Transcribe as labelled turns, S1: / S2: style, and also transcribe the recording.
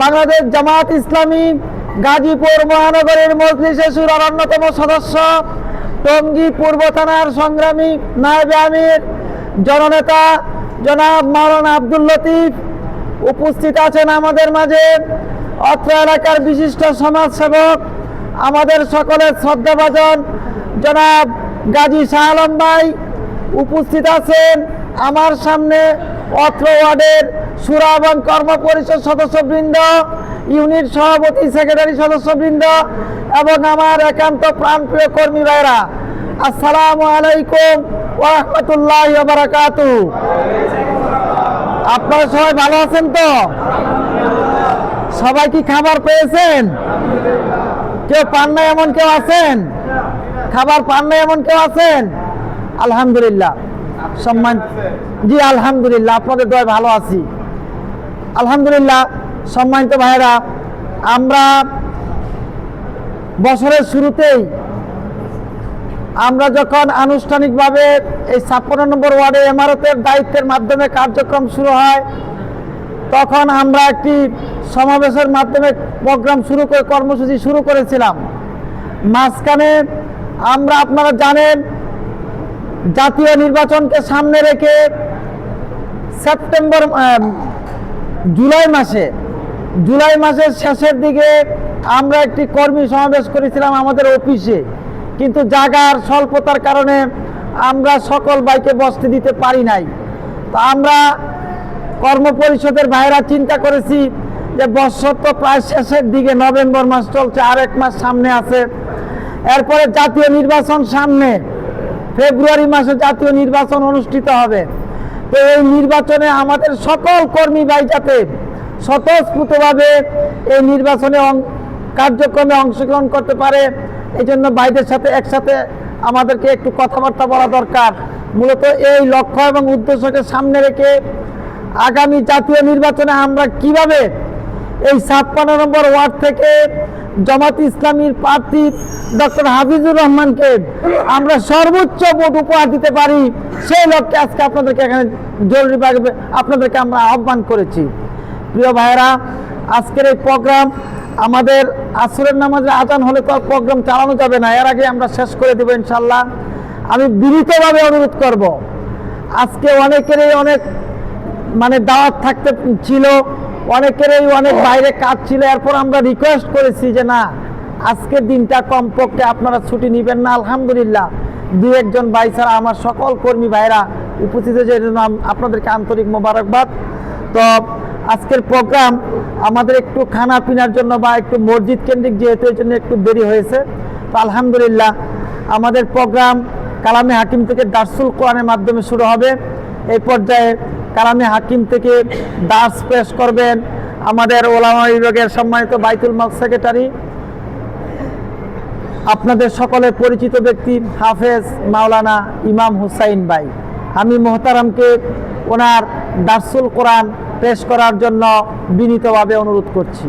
S1: বাংলাদেশ জামাত ইসলামী গাজীপুর মহানগরীর মজলিসে শুরার অন্যতম সদস্য, টঙ্গী পূর্ব থানার সংগ্রামী নায়েবে আমির জননেতা জনাব মাওলানা আব্দুল লতিফ। উপস্থিত আছেন আমাদের মাঝে অত্র এলাকার বিশিষ্ট সমাজসেবক, আমাদের সকলের শ্রদ্ধাভাজন জনাব গাজী শাহ আলম ভাই। উপস্থিত আছেন আমার সামনে অত্র ওয়ার্ডের শুরা এবং কর্ম পরিষদ সদস্যবৃন্দ, ইউনিট সভাপতি, সেক্রেটারি সদস্যবৃন্দ এবং আমার একান্ত প্রাণপ্রিয় কর্মী ভাইরা, আসসালামু আলাইকুম ওয়া রাহমাতুল্লাহি ওয়া বারাকাতুহু। আপনারা সবাই ভালো আছেন তো? সবাই কি খাবার পেয়েছেন? কেউ পান না এমন কেউ আছেন? খাবার পান না এমন কেউ আছেন? আলহামদুলিল্লাহ, সম্মান জি আলহামদুলিল্লাহ, আপনাদের দয় ভালো আছি আলহামদুলিল্লাহ। সম্মানিত ভাইরা, আমরা বছরের শুরুতেই আমরা যখন আনুষ্ঠানিকভাবে এই 56 নম্বর ওয়ার্ডে ইমারতের দায়িত্বের মাধ্যমে কার্যক্রম শুরু হয়, তখন আমরা একটি সমাবেশের মাধ্যমে প্রোগ্রাম শুরু করে কর্মসূচি শুরু করেছিলাম। মাঝখানে আমরা, আপনারা জানেন, জাতীয় নির্বাচনকে সামনে রেখে জুলাই মাসের শেষের দিকে আমরা একটি কর্মী সমাবেশ করেছিলাম আমাদের অফিসে, কিন্তু জায়গার স্বল্পতার কারণে আমরা সকল ভাইকে বসতে দিতে পারি নাই। তো আমরা কর্ম পরিষদের ভাইরা চিন্তা করেছি যে বছর তো প্রায় শেষের দিকে, নভেম্বর মাস চলছে, আর এক মাস সামনে আছে, এরপরে জাতীয় নির্বাচন সামনে, ফেব্রুয়ারি মাসে জাতীয় নির্বাচন অনুষ্ঠিত হবে। তো এই নির্বাচনে আমাদের সকল কর্মী ভাই যাতে স্বতঃস্ফূর্তভাবে এই নির্বাচনে কার্যক্রমে অংশগ্রহণ করতে পারে, এই জন্য ভাইদের সাথে একসাথে আমাদেরকে একটু কথাবার্তা বলা দরকার। মূলত এই লক্ষ্য এবং উদ্দেশ্যকে সামনে রেখে আগামী জাতীয় নির্বাচনে আমরা কিভাবে এই 56 নম্বর ওয়ার্ড থেকে জামাত ইসলামীর প্রার্থী ডক্টর হাফিজুর রহমানকে আমরা সর্বোচ্চ ভোট উপহার দিতে পারি, সেই লক্ষ্যে আজকে আপনাদেরকে এখানে জরুরিভাবে আপনাদেরকে আমরা আহ্বান করেছি। প্রিয় ভাইয়েরা, আজকের এই প্রোগ্রাম আমাদের আসরের নামাজে আজান হলে তো প্রোগ্রাম চালানো যাবে না, এর আগে আমরা শেষ করে দেবো ইনশাল্লাহ। আমি বিনীতভাবে অনুরোধ করব, আজকে অনেকেরই অনেক দাওয়াত থাকতে ছিল, অনেকেরই অনেক বাইরে কাজ ছিল, এরপর আমরা রিকোয়েস্ট করেছি যে না, আজকের দিনটা কমপক্ষে আপনারা ছুটি নেবেন না। আলহামদুলিল্লাহ, দু একজন ভাই ছাড়া আমার সকল কর্মী ভাইরা উপস্থিত হয়েছে, এই জন্য আপনাদেরকে আন্তরিক মোবারকবাদ। তো আজকের প্রোগ্রাম আমাদের একটু খানা পিনার জন্য বা একটু মসজিদ কেন্দ্রিক যেহেতু, এই জন্য একটু দেরি হয়েছে। তো আলহামদুলিল্লাহ, আমাদের প্রোগ্রাম কালামে হাকিম থেকে দারসুল কোরআনের মাধ্যমে শুরু হবে। এই পর্যায়ে কালামে হাকিম থেকে দার্স পেশ করবেন আমাদের ওলামা বিভাগের সম্মানিত বাইতুল মাল সেক্রেটারি, আপনাদের সকলের পরিচিত ব্যক্তি হাফেজ মাওলানা ইমাম হুসাইন ভাই। আমি মোহতারামকে ওনার দারসুল কোরআন পেশ করার জন্য বিনীতভাবে অনুরোধ করছি।